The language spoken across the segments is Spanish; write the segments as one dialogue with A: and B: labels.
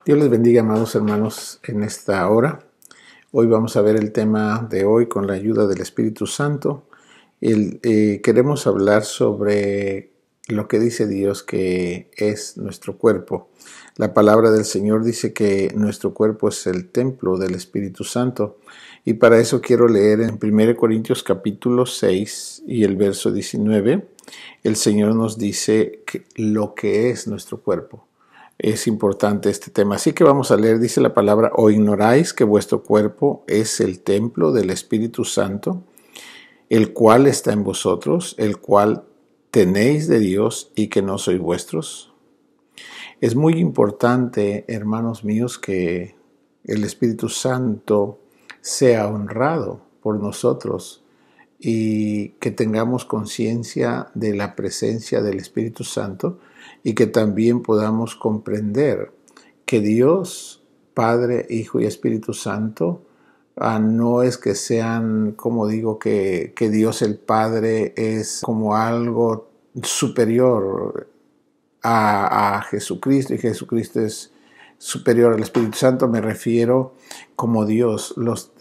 A: Dios les bendiga, amados hermanos, en esta hora. Hoy vamos a ver el tema de hoy con la ayuda del Espíritu Santo. Queremos hablar sobre lo que dice Dios que es nuestro cuerpo. La palabra del Señor dice que nuestro cuerpo es el templo del Espíritu Santo. Y para eso quiero leer en 1 Corintios capítulo 6 y el verso 19. El Señor nos dice lo que es nuestro cuerpo. Es importante este tema. Así que vamos a leer, dice la palabra: ¿O ignoráis que vuestro cuerpo es el templo del Espíritu Santo, el cual está en vosotros, el cual tenéis de Dios y que no sois vuestros? Es muy importante, hermanos míos, que el Espíritu Santo sea honrado por nosotros y que tengamos conciencia de la presencia del Espíritu Santo y que también podamos comprender que Dios, Padre, Hijo y Espíritu Santo, no es que sean, como digo, que Dios el Padre es como algo superior a Jesucristo y Jesucristo es superior al Espíritu Santo. Me refiero como Dios. Los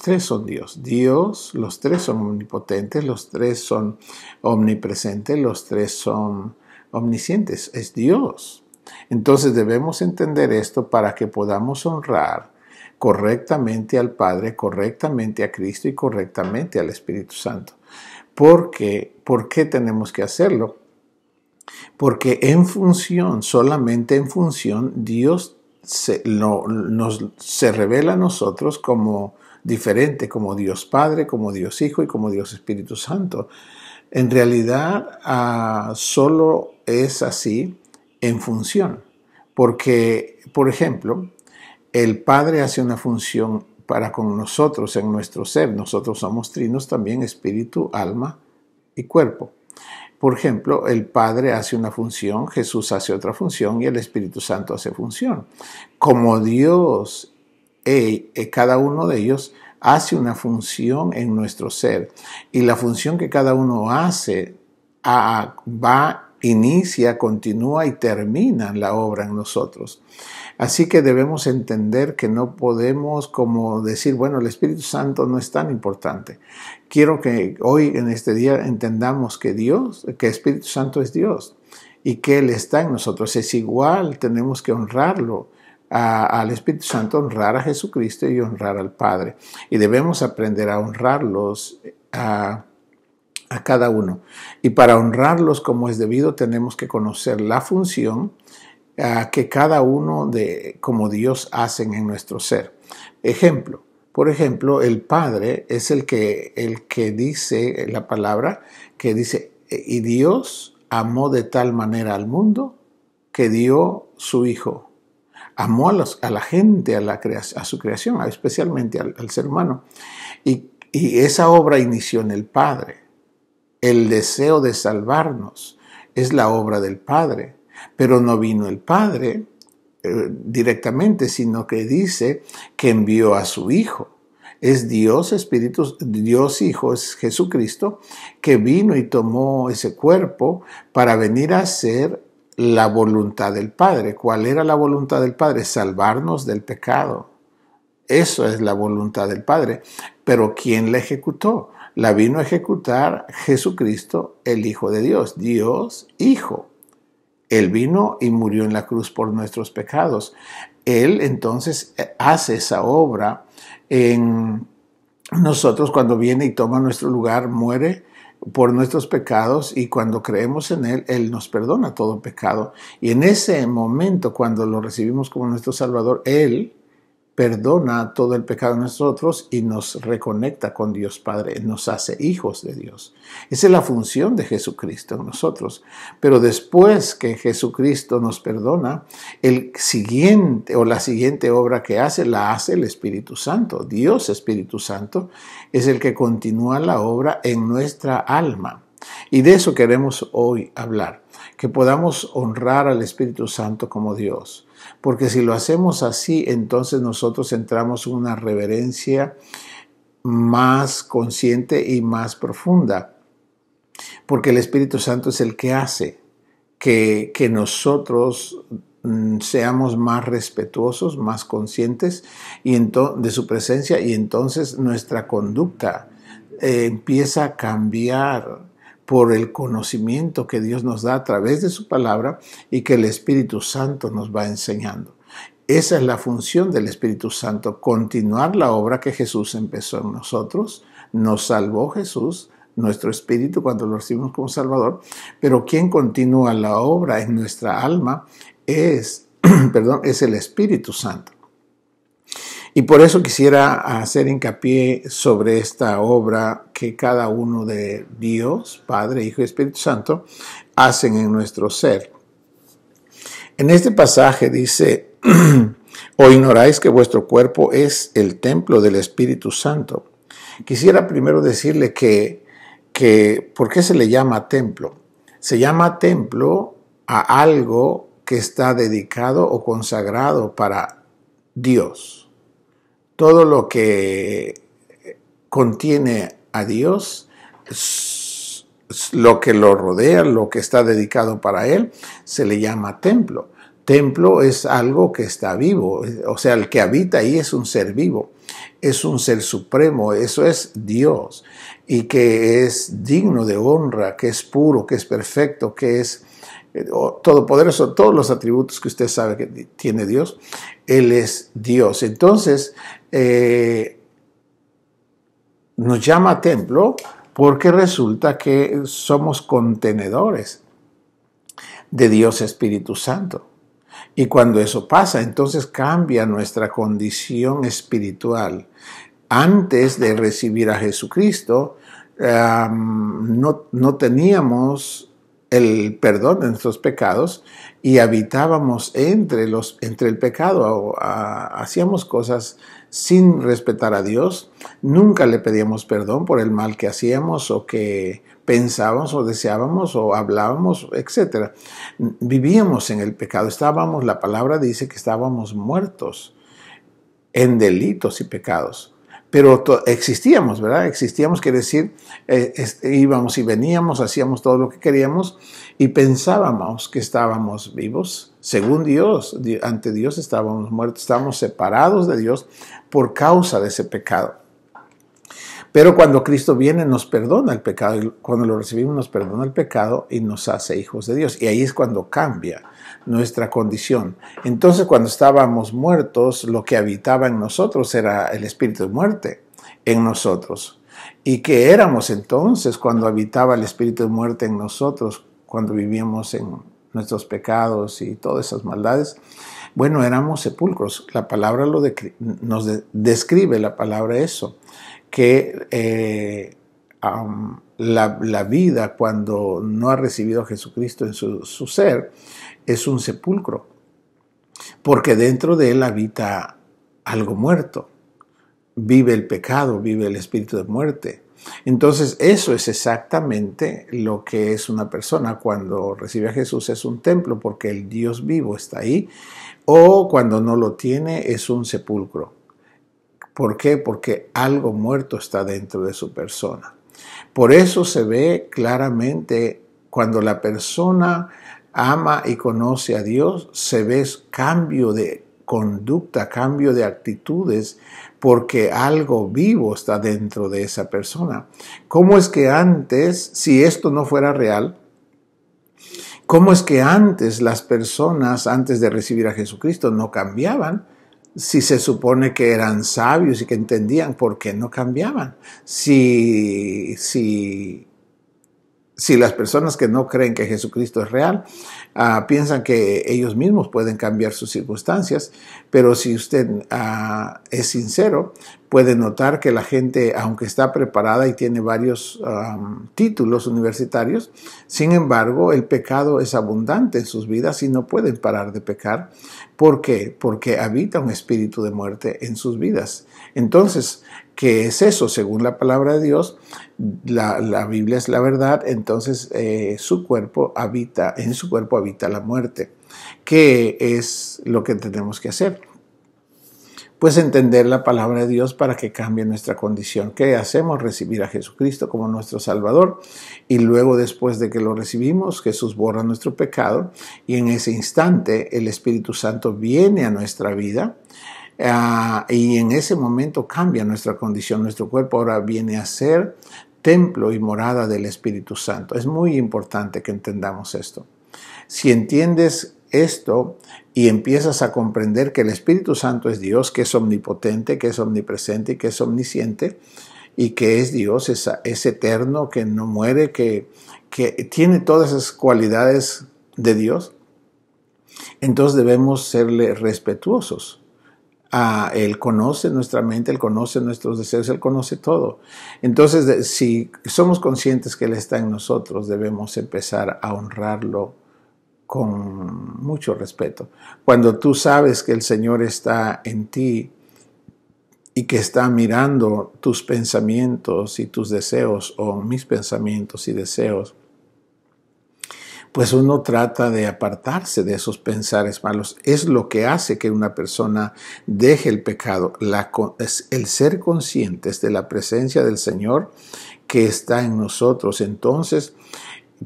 A: tres son Dios. Los tres son omnipotentes, los tres son omnipresentes, los tres son omniscientes. Es Dios. Entonces debemos entender esto para que podamos honrar correctamente al Padre, correctamente a Cristo y correctamente al Espíritu Santo. ¿Por qué tenemos que hacerlo? Porque solamente en función, Dios se revela a nosotros como diferente, como Dios Padre, como Dios Hijo y como Dios Espíritu Santo. En realidad, solo es así en función. Porque, por ejemplo, el Padre hace una función para con nosotros en nuestro ser. Nosotros somos trinos también: espíritu, alma y cuerpo. Por ejemplo, el Padre hace una función, Jesús hace otra función y el Espíritu Santo hace función. Como Dios, cada uno de ellos hace una función en nuestro ser, y la función que cada uno hace inicia, continúa y termina la obra en nosotros. Así que debemos entender que no podemos como decir, bueno, el Espíritu Santo no es tan importante. Quiero que hoy en este día entendamos que que Espíritu Santo es Dios y que Él está en nosotros. Es igual, tenemos que honrarlo al Espíritu Santo, honrar a Jesucristo y honrar al Padre. Y debemos aprender a honrarlos a cada uno. Y para honrarlos como es debido, tenemos que conocer la función que cada uno como Dios hacen en nuestro ser. Por ejemplo, el Padre es el que dice la palabra, que dice: y Dios amó de tal manera al mundo que dio su Hijo. Amó a la gente, a su creación, especialmente al ser humano. Y esa obra inició en el Padre. El deseo de salvarnos es la obra del Padre. Pero no vino el Padre directamente, sino que dice que envió a su Hijo. Es Dios Espíritu, Dios Hijo, es Jesucristo, que vino y tomó ese cuerpo para venir a hacer la voluntad del Padre. ¿Cuál era la voluntad del Padre? Salvarnos del pecado. Eso es la voluntad del Padre. Pero ¿quién la ejecutó? La vino a ejecutar Jesucristo, el Hijo de Dios, Dios Hijo. Él vino y murió en la cruz por nuestros pecados. Él entonces hace esa obra en nosotros cuando viene y toma nuestro lugar, muere por nuestros pecados, y cuando creemos en Él, Él nos perdona todo pecado. Y en ese momento, cuando lo recibimos como nuestro Salvador, Él perdona todo el pecado de nosotros y nos reconecta con Dios Padre, nos hace hijos de Dios. Esa es la función de Jesucristo en nosotros. Pero después que Jesucristo nos perdona, la siguiente obra que hace, la hace el Espíritu Santo. Dios Espíritu Santo es el que continúa la obra en nuestra alma. Y de eso queremos hoy hablar, que podamos honrar al Espíritu Santo como Dios. Porque si lo hacemos así, entonces nosotros entramos en una reverencia más consciente y más profunda. Porque el Espíritu Santo es el que hace que nosotros seamos más respetuosos, más conscientes de su presencia, y entonces nuestra conducta empieza a cambiar por el conocimiento que Dios nos da a través de su palabra y que el Espíritu Santo nos va enseñando. Esa es la función del Espíritu Santo, continuar la obra que Jesús empezó en nosotros. Nos salvó Jesús, nuestro espíritu, cuando lo recibimos como Salvador, pero quien continúa la obra en nuestra alma es el Espíritu Santo. Y por eso quisiera hacer hincapié sobre esta obra que cada uno de Dios, Padre, Hijo y Espíritu Santo, hacen en nuestro ser. En este pasaje dice: ¿o ignoráis que vuestro cuerpo es el templo del Espíritu Santo? Quisiera primero decirle que ¿por qué se le llama templo? Se llama templo a algo que está dedicado o consagrado para Dios. Todo lo que contiene a Dios, lo que lo rodea, lo que está dedicado para Él, se le llama templo. Templo es algo que está vivo, o sea, el que habita ahí es un ser vivo, es un ser supremo, eso es Dios, y que es digno de honra, que es puro, que es perfecto, que es todopoderoso, todos los atributos que usted sabe que tiene Dios, Él es Dios. Entonces, nos llama templo porque resulta que somos contenedores de Dios Espíritu Santo. Y cuando eso pasa, entonces cambia nuestra condición espiritual. Antes de recibir a Jesucristo, no teníamos el perdón de nuestros pecados y habitábamos entre el pecado. Hacíamos cosas sin respetar a Dios. Nunca le pedíamos perdón por el mal que hacíamos o que pensábamos o deseábamos o hablábamos, etc. Vivíamos en el pecado. La palabra dice que estábamos muertos en delitos y pecados. Pero existíamos, ¿verdad? Existíamos, quiere decir, íbamos y veníamos, hacíamos todo lo que queríamos y pensábamos que estábamos vivos. Según Dios, ante Dios estábamos muertos, estábamos separados de Dios por causa de ese pecado. Pero cuando Cristo viene nos perdona el pecado, y cuando lo recibimos nos perdona el pecado y nos hace hijos de Dios. Y ahí es cuando cambia nuestra condición. Entonces, cuando estábamos muertos, lo que habitaba en nosotros era el espíritu de muerte en nosotros. ¿Y qué éramos entonces cuando habitaba el espíritu de muerte en nosotros, cuando vivíamos en nuestros pecados y todas esas maldades? Bueno, éramos sepulcros. La palabra nos describe la palabra eso, que la vida cuando no ha recibido a Jesucristo en su ser es un sepulcro, porque dentro de él habita algo muerto, vive el pecado, vive el espíritu de muerte. Entonces eso es exactamente lo que es una persona cuando recibe a Jesús. Es un templo porque el Dios vivo está ahí, o cuando no lo tiene es un sepulcro. ¿Por qué? Porque algo muerto está dentro de su persona. Por eso se ve claramente cuando la persona ama y conoce a Dios, se ve cambio de conducta, cambio de actitudes, porque algo vivo está dentro de esa persona. ¿Cómo es que antes, si esto no fuera real, cómo es que antes las personas, antes de recibir a Jesucristo, no cambiaban? Si se supone que eran sabios y que entendían, ¿por qué no cambiaban? Si las personas que no creen que Jesucristo es real, piensan que ellos mismos pueden cambiar sus circunstancias, pero si usted es sincero, puede notar que la gente, aunque está preparada y tiene varios títulos universitarios, sin embargo, el pecado es abundante en sus vidas y no pueden parar de pecar. ¿Por qué? Porque habita un espíritu de muerte en sus vidas. Entonces, ¿qué es eso? Según la palabra de Dios, la Biblia es la verdad, entonces en su cuerpo habita la muerte. ¿Qué es lo que tenemos que hacer? pues entender la palabra de Dios para que cambie nuestra condición. ¿Qué hacemos? Recibir a Jesucristo como nuestro Salvador, y luego, después de que lo recibimos, Jesús borra nuestro pecado, y en ese instante el Espíritu Santo viene a nuestra vida, y en ese momento cambia nuestra condición. Nuestro cuerpo ahora viene a ser templo y morada del Espíritu Santo. Es muy importante que entendamos esto. Si entiendes esto y empiezas a comprender que el Espíritu Santo es Dios, que es omnipotente, que es omnipresente y que es omnisciente, y que es Dios, es eterno, que no muere, que tiene todas esas cualidades de Dios, entonces debemos serle respetuosos. Él conoce nuestra mente, Él conoce nuestros deseos, Él conoce todo. Entonces, si somos conscientes que Él está en nosotros, debemos empezar a honrarlo con mucho respeto. Cuando tú sabes que el Señor está en ti y que está mirando tus pensamientos y tus deseos, o mis pensamientos y deseos, pues uno trata de apartarse de esos pensares malos. Es lo que hace que una persona deje el pecado. Es el ser conscientes de la presencia del Señor que está en nosotros. Entonces,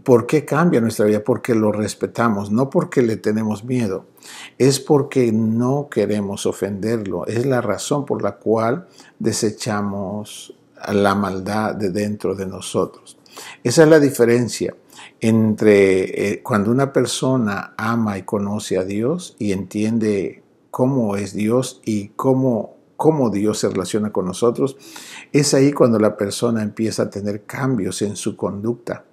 A: ¿por qué cambia nuestra vida? Porque lo respetamos, no porque le tenemos miedo. Es porque no queremos ofenderlo. Es la razón por la cual desechamos la maldad de dentro de nosotros. Esa es la diferencia entre cuando una persona ama y conoce a Dios y entiende cómo es Dios y cómo Dios se relaciona con nosotros. Es ahí cuando la persona empieza a tener cambios en su conducta.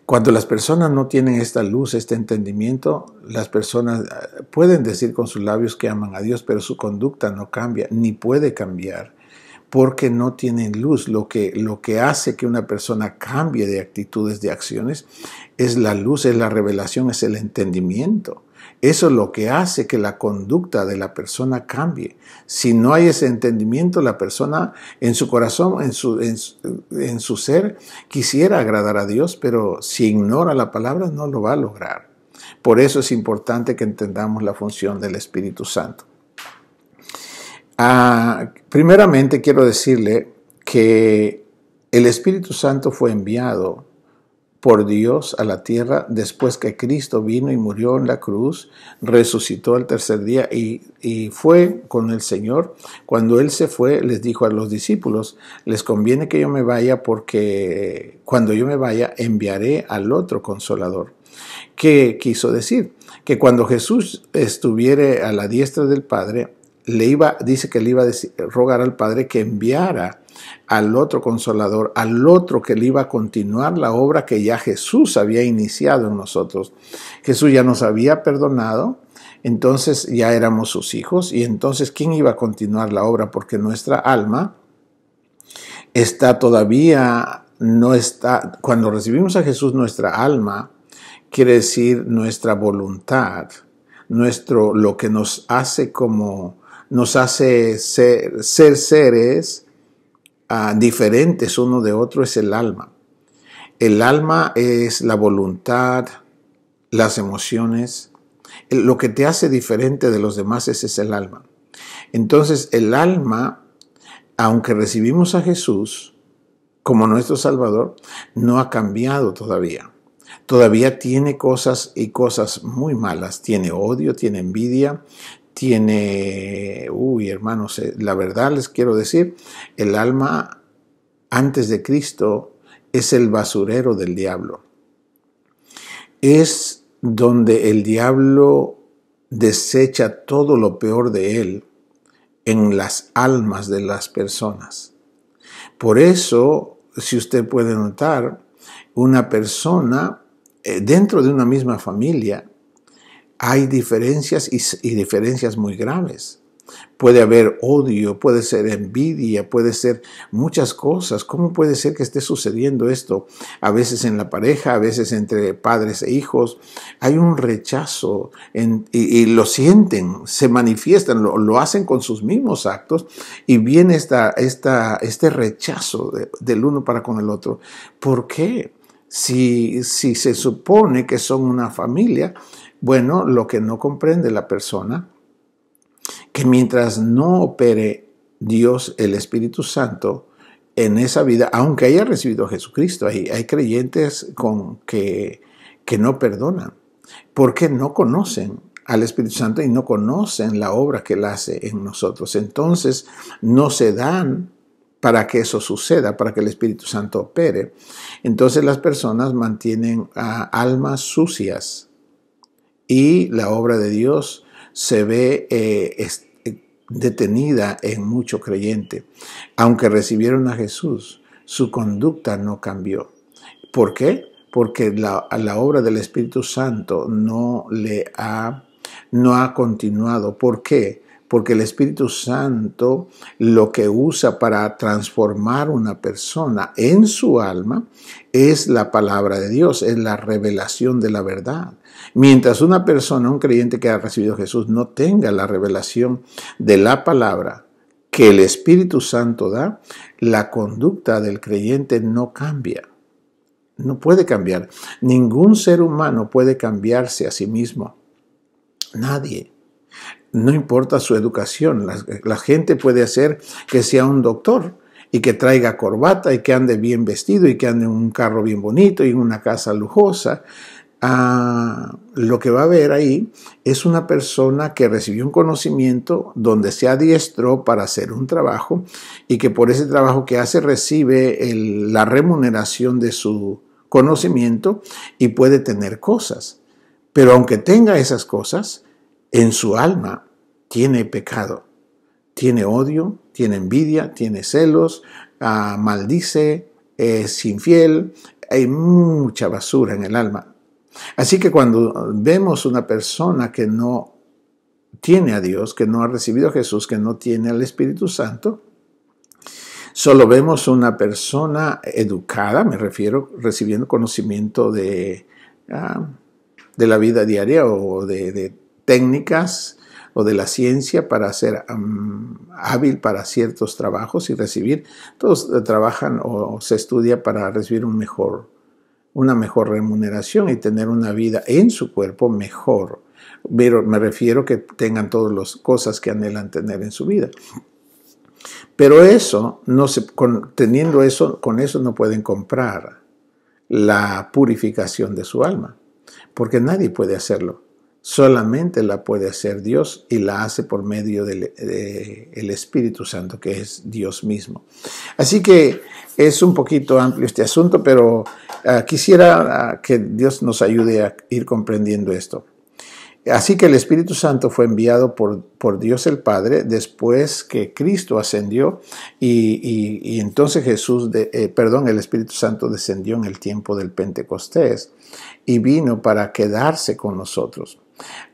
A: Cuando las personas no tienen esta luz, este entendimiento, las personas pueden decir con sus labios que aman a Dios, pero su conducta no cambia, ni puede cambiar, porque no tienen luz. Lo que hace que una persona cambie de actitudes, de acciones, es la luz, es la revelación, es el entendimiento. Eso es lo que hace que la conducta de la persona cambie. Si no hay ese entendimiento, la persona en su corazón, en su ser, quisiera agradar a Dios, pero si ignora la palabra no lo va a lograr. Por eso es importante que entendamos la función del Espíritu Santo. Primeramente quiero decirle que el Espíritu Santo fue enviado por Dios a la tierra después que Cristo vino y murió en la cruz, resucitó al tercer día y fue con el Señor. Cuando Él se fue, les dijo a los discípulos: les conviene que yo me vaya, porque cuando yo me vaya enviaré al otro Consolador. ¿Qué quiso decir? Que cuando Jesús estuviera a la diestra del Padre, dice que le iba a rogar al Padre que enviara al otro Consolador, al otro que le iba a continuar la obra que ya Jesús había iniciado en nosotros. Jesús ya nos había perdonado, entonces ya éramos sus hijos, y entonces ¿quién iba a continuar la obra? Porque nuestra alma cuando recibimos a Jesús, nuestra alma quiere decir nuestra voluntad, lo que nos hace ser seres diferentes uno de otro, es el alma. El alma es la voluntad, las emociones. Lo que te hace diferente de los demás, ese es el alma. Entonces el alma, aunque recibimos a Jesús como nuestro Salvador, no ha cambiado todavía. Todavía tiene cosas muy malas. Tiene odio, tiene envidia, hermanos, la verdad les quiero decir, el alma antes de Cristo es el basurero del diablo. Es donde el diablo desecha todo lo peor de él en las almas de las personas. Por eso, si usted puede notar, una persona dentro de una misma familia, hay diferencias y diferencias muy graves. Puede haber odio, puede ser envidia, puede ser muchas cosas. ¿Cómo puede ser que esté sucediendo esto? A veces en la pareja, a veces entre padres e hijos. Hay un rechazo y lo sienten, se manifiestan, lo hacen con sus mismos actos, y viene este rechazo del uno para con el otro. ¿Por qué? Si se supone que son una familia, bueno, lo que no comprende la persona, que mientras no opere Dios, el Espíritu Santo, en esa vida, aunque haya recibido a Jesucristo, hay creyentes que no perdonan, porque no conocen al Espíritu Santo y no conocen la obra que Él hace en nosotros. Entonces, no se dan para que eso suceda, para que el Espíritu Santo opere. Entonces, las personas mantienen almas sucias y la obra de Dios se ve detenida en mucho creyente. Aunque recibieron a Jesús, su conducta no cambió. ¿Por qué? Porque la obra del Espíritu Santo no ha continuado. ¿Por qué? Porque el Espíritu Santo lo que usa para transformar una persona en su alma es la palabra de Dios, es la revelación de la verdad. Mientras una persona, un creyente que ha recibido a Jesús, no tenga la revelación de la palabra que el Espíritu Santo da, la conducta del creyente no cambia. No puede cambiar. Ningún ser humano puede cambiarse a sí mismo. Nadie. No importa su educación. La gente puede hacer que sea un doctor y que traiga corbata y que ande bien vestido y que ande en un carro bien bonito y en una casa lujosa. Lo que va a haber ahí es una persona que recibió un conocimiento donde se adiestró para hacer un trabajo y que por ese trabajo que hace recibe la remuneración de su conocimiento y puede tener cosas. Pero aunque tenga esas cosas, en su alma tiene pecado, tiene odio, tiene envidia, tiene celos, maldice, es infiel, hay mucha basura en el alma. Así que cuando vemos una persona que no tiene a Dios, que no ha recibido a Jesús, que no tiene al Espíritu Santo, solo vemos una persona educada, me refiero, recibiendo conocimiento de la vida diaria o de técnicas o de la ciencia para ser hábil para ciertos trabajos y recibir. Todos trabajan o se estudia para recibir una mejor remuneración y tener una vida en su cuerpo mejor. Pero me refiero que tengan todas las cosas que anhelan tener en su vida. Pero eso, teniendo eso, con eso no pueden comprar la purificación de su alma, porque nadie puede hacerlo. Solamente la puede hacer Dios y la hace por medio del Espíritu Santo, que es Dios mismo. Así que es un poquito amplio este asunto, pero quisiera que Dios nos ayude a ir comprendiendo esto. Así que el Espíritu Santo fue enviado por Dios el Padre después que Cristo ascendió y entonces el Espíritu Santo descendió en el tiempo del Pentecostés y vino para quedarse con nosotros.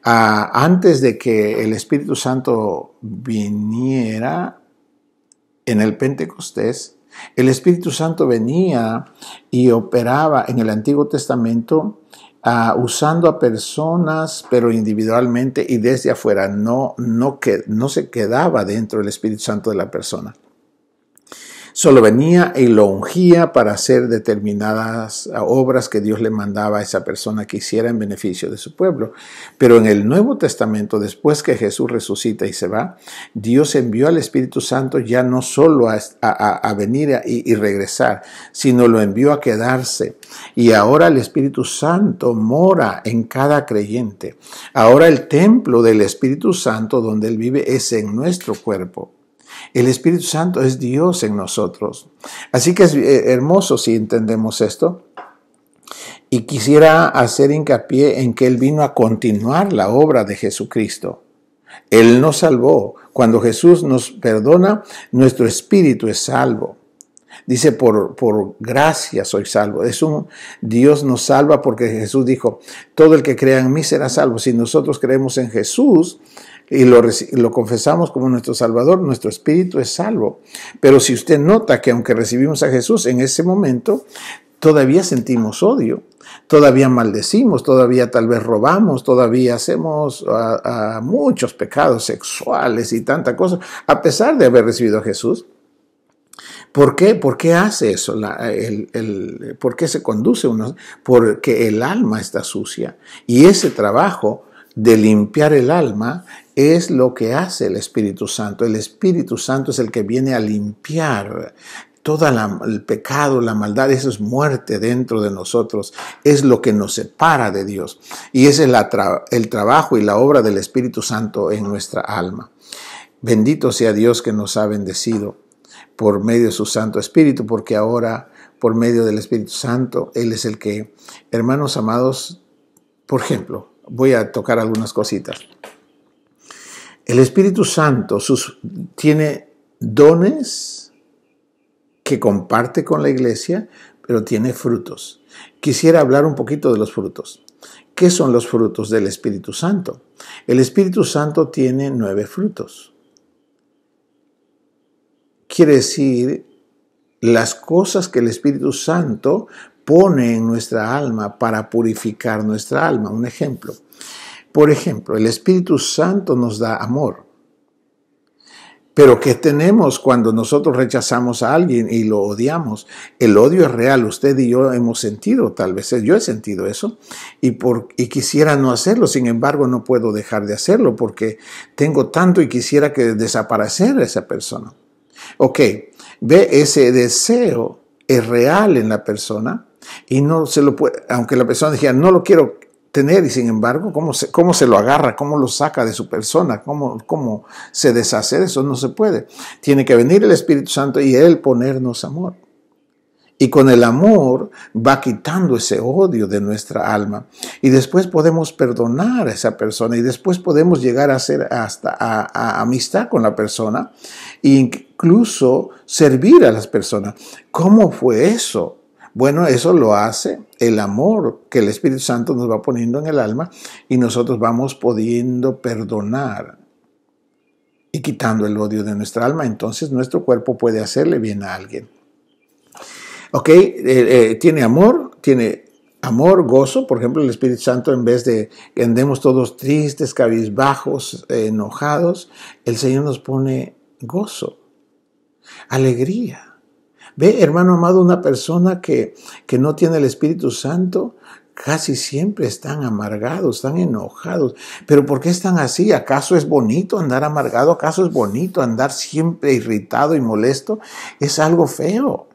A: Antes de que el Espíritu Santo viniera en el Pentecostés, el Espíritu Santo venía y operaba en el Antiguo Testamento usando a personas, pero individualmente y desde afuera. No se quedaba dentro del Espíritu Santo de la persona. Solo venía y lo ungía para hacer determinadas obras que Dios le mandaba a esa persona que hiciera en beneficio de su pueblo. Pero en el Nuevo Testamento, después que Jesús resucita y se va, Dios envió al Espíritu Santo ya no solo a venir y regresar, sino lo envió a quedarse. Y ahora el Espíritu Santo mora en cada creyente. Ahora el templo del Espíritu Santo donde Él vive es en nuestro cuerpo. El Espíritu Santo es Dios en nosotros. Así que es hermoso si entendemos esto. Y quisiera hacer hincapié en que Él vino a continuar la obra de Jesucristo. Él nos salvó. Cuando Jesús nos perdona, nuestro espíritu es salvo. Dice, por gracia soy salvo. Dios nos salva porque Jesús dijo, todo el que crea en mí será salvo. Si nosotros creemos en Jesús y lo confesamos como nuestro Salvador, nuestro espíritu es salvo. Pero si usted nota que aunque recibimos a Jesús en ese momento, todavía sentimos odio, todavía maldecimos, todavía tal vez robamos, todavía hacemos muchos pecados sexuales y tanta cosa, a pesar de haber recibido a Jesús. ¿Por qué? ¿Por qué hace eso? ¿Por qué se conduce uno? Porque el alma está sucia. Y ese trabajo de limpiar el alma es lo que hace el Espíritu Santo. El Espíritu Santo es el que viene a limpiar todo el pecado, la maldad. Eso es muerte dentro de nosotros, es lo que nos separa de Dios. Y ese es el trabajo y la obra del Espíritu Santo en nuestra alma. Bendito sea Dios que nos ha bendecido por medio de su Santo Espíritu, porque ahora, por medio del Espíritu Santo, Él es el que, hermanos amados, por ejemplo, voy a tocar algunas cositas. El Espíritu Santo tiene dones que comparte con la iglesia, pero tiene frutos. Quisiera hablar un poquito de los frutos. ¿Qué son los frutos del Espíritu Santo? El Espíritu Santo tiene 9 frutos. Quiere decir, las cosas que el Espíritu Santo pone en nuestra alma para purificar nuestra alma. Un ejemplo. Por ejemplo, el Espíritu Santo nos da amor. Pero ¿qué tenemos cuando nosotros rechazamos a alguien y lo odiamos? El odio es real. Usted y yo hemos sentido, tal vez yo he sentido eso, y quisiera no hacerlo. Sin embargo, no puedo dejar de hacerlo porque tengo tanto y quisiera que desapareciera esa persona. Ok, ve, ese deseo es real en la persona y no se lo puede, aunque la persona dijera, no lo quiero tener, y sin embargo, ¿cómo se lo agarra? ¿Cómo lo saca de su persona? ¿Cómo se deshace de eso? No se puede. Tiene que venir el Espíritu Santo y Él ponernos amor. Y con el amor va quitando ese odio de nuestra alma. Y después podemos perdonar a esa persona. Y después podemos llegar a hacer hasta a amistad con la persona. E incluso servir a las personas. ¿Cómo fue eso? Bueno, eso lo hace el amor que el Espíritu Santo nos va poniendo en el alma. Y nosotros vamos pudiendo perdonar. Y quitando el odio de nuestra alma. Entonces nuestro cuerpo puede hacerle bien a alguien. Ok, tiene amor, gozo. Por ejemplo, el Espíritu Santo, en vez de que andemos todos tristes, cabizbajos, enojados, el Señor nos pone gozo, alegría. Ve, hermano amado, una persona que no tiene el Espíritu Santo, casi siempre están amargados, están enojados. ¿Pero por qué están así? ¿Acaso es bonito andar amargado? ¿Acaso es bonito andar siempre irritado y molesto? Es algo feo.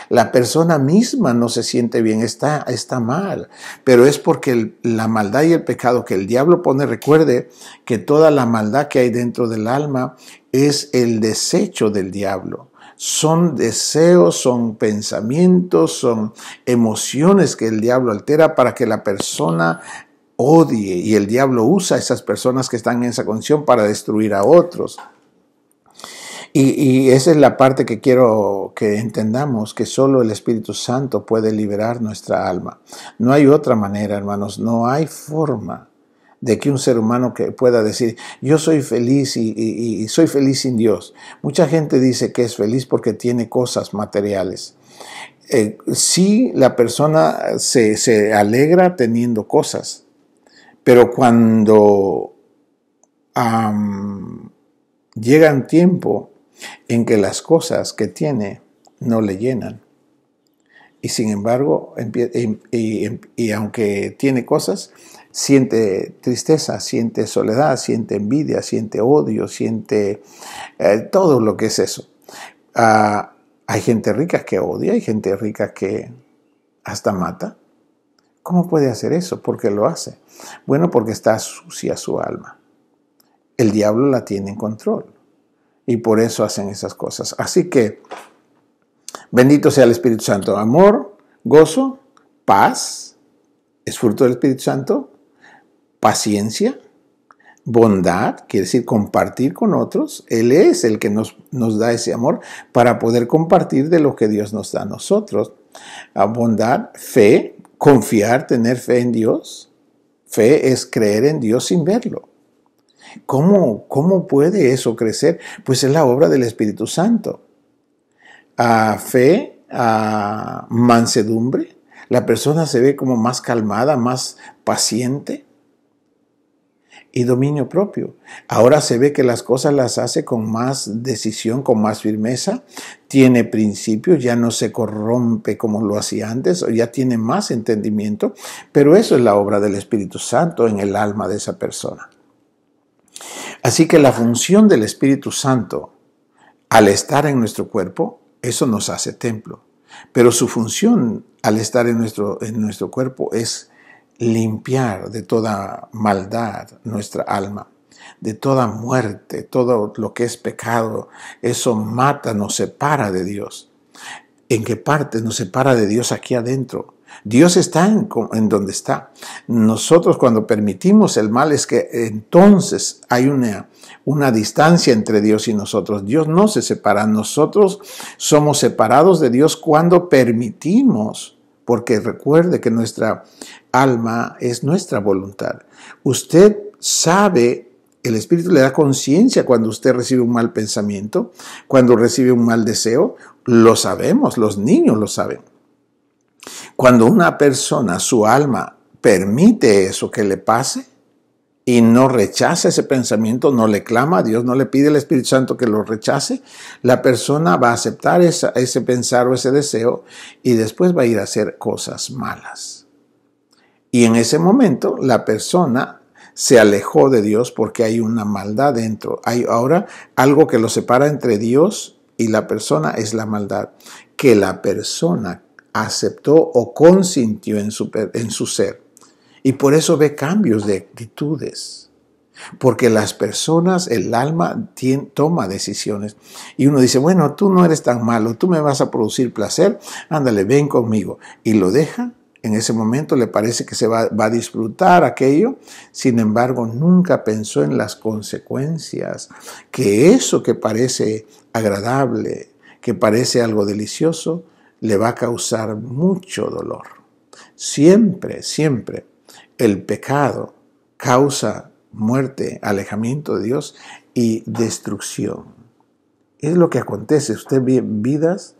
A: La persona misma no se siente bien, está mal, pero es porque la maldad y el pecado que el diablo pone, recuerde que toda la maldad que hay dentro del alma es el desecho del diablo. Son deseos, son pensamientos, son emociones que el diablo altera para que la persona odie, y el diablo usa a esas personas que están en esa condición para destruir a otros. Y esa es la parte que quiero que entendamos, que solo el Espíritu Santo puede liberar nuestra alma. No hay otra manera, hermanos, no hay forma de que un ser humano que pueda decir, yo soy feliz y soy feliz sin Dios. Mucha gente dice que es feliz porque tiene cosas materiales. Sí, la persona se alegra teniendo cosas, pero cuando llega un tiempo en que las cosas que tiene no le llenan. Y sin embargo, y aunque tiene cosas, siente tristeza, siente soledad, siente envidia, siente odio, siente todo lo que es eso. Hay gente rica que odia, hay gente rica que hasta mata. ¿Cómo puede hacer eso? ¿Por qué lo hace? Bueno, porque está sucia su alma. El diablo la tiene en control. Y por eso hacen esas cosas. Así que, bendito sea el Espíritu Santo. Amor, gozo, paz, es fruto del Espíritu Santo. Paciencia, bondad, quiere decir compartir con otros. Él es el que nos da ese amor para poder compartir de lo que Dios nos da a nosotros. Bondad, fe, confiar, tener fe en Dios. Fe es creer en Dios sin verlo. ¿Cómo puede eso crecer? Pues es la obra del Espíritu Santo. Fe, mansedumbre. La persona se ve como más calmada, más paciente. Y dominio propio. Ahora se ve que las cosas las hace con más decisión, con más firmeza. Tiene principios, ya no se corrompe como lo hacía antes, ya tiene más entendimiento. Pero eso es la obra del Espíritu Santo en el alma de esa persona. Así que la función del Espíritu Santo, al estar en nuestro cuerpo, eso nos hace templo. Pero su función al estar en nuestro cuerpo es limpiar de toda maldad nuestra alma, de toda muerte, todo lo que es pecado. Eso mata, nos separa de Dios. ¿En qué parte nos separa de Dios? Aquí adentro. Dios está en donde está. Nosotros cuando permitimos el mal es que entonces hay una distancia entre Dios y nosotros. Dios no se separa. Nosotros somos separados de Dios cuando permitimos, porque recuerde que nuestra alma es nuestra voluntad. Usted sabe, el Espíritu le da conciencia cuando usted recibe un mal pensamiento, cuando recibe un mal deseo. Lo sabemos, los niños lo saben. Cuando una persona, su alma, permite eso que le pase y no rechaza ese pensamiento, no le clama a Dios, no le pide al Espíritu Santo que lo rechace, la persona va a aceptar ese pensar o ese deseo y después va a ir a hacer cosas malas. Y en ese momento la persona se alejó de Dios porque hay una maldad dentro. Hay ahora algo que lo separa entre Dios y la persona, es la maldad que la persona aceptó o consintió en su ser. Y por eso ve cambios de actitudes. Porque las personas, el alma toma decisiones. Y uno dice, bueno, tú no eres tan malo, tú me vas a producir placer, ándale, ven conmigo. Y lo deja. En ese momento le parece que se va a disfrutar aquello. Sin embargo, nunca pensó en las consecuencias. Que eso que parece agradable, que parece algo delicioso, le va a causar mucho dolor. Siempre, siempre el pecado causa muerte, alejamiento de Dios y destrucción. Es lo que acontece. Usted ve vidas